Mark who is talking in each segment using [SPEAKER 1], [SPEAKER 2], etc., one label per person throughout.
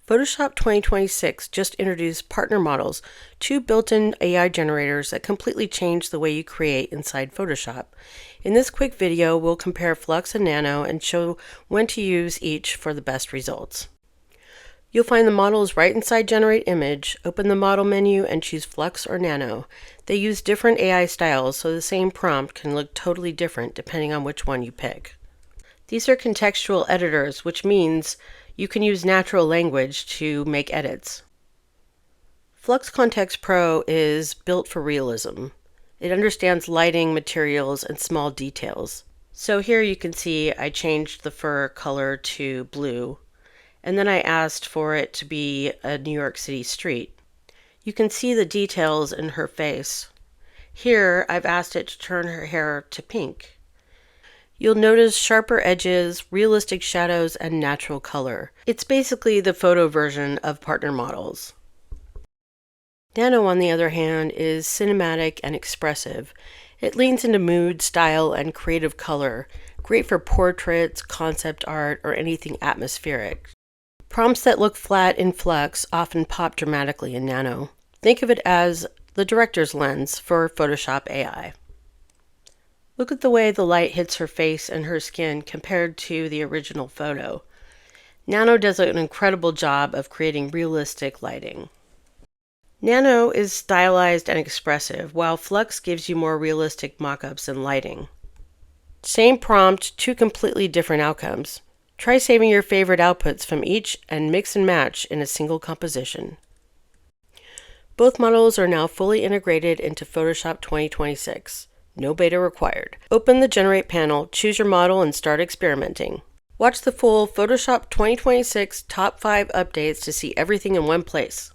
[SPEAKER 1] Photoshop 2026 just introduced partner models, two built-in AI generators that completely change the way you create inside Photoshop. In this quick video, we'll compare Flux and Nano and show when to use each for the best results. You'll find the models right inside Generate Image. Open the model menu and choose Flux or Nano. They use different AI styles, so the same prompt can look totally different depending on which one you pick. These are contextual editors, which means you can use natural language to make edits. Flux Kontext Pro is built for realism. It understands lighting, materials, and small details. So here you can see I changed the fur color to blue, and then I asked for it to be a New York City street. You can see the details in her face. Here I've asked it to turn her hair to pink. You'll notice sharper edges, realistic shadows, and natural color. It's basically the photo version of partner models. Nano, on the other hand, is cinematic and expressive. It leans into mood, style, and creative color, great for portraits, concept art, or anything atmospheric. Prompts that look flat in Flux often pop dramatically in Nano. Think of it as the director's lens for Photoshop AI. Look at the way the light hits her face and her skin compared to the original photo. Nano does an incredible job of creating realistic lighting. Nano is stylized and expressive, while Flux gives you more realistic mock-ups and lighting. Same prompt, two completely different outcomes. Try saving your favorite outputs from each and mix and match in a single composition. Both models are now fully integrated into Photoshop 2026. No beta required. Open the Generate panel, choose your model, and start experimenting. Watch the full Photoshop 2026 Top 5 updates to see everything in one place.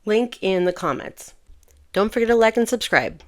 [SPEAKER 1] Link in the comments. Don't forget to like and subscribe.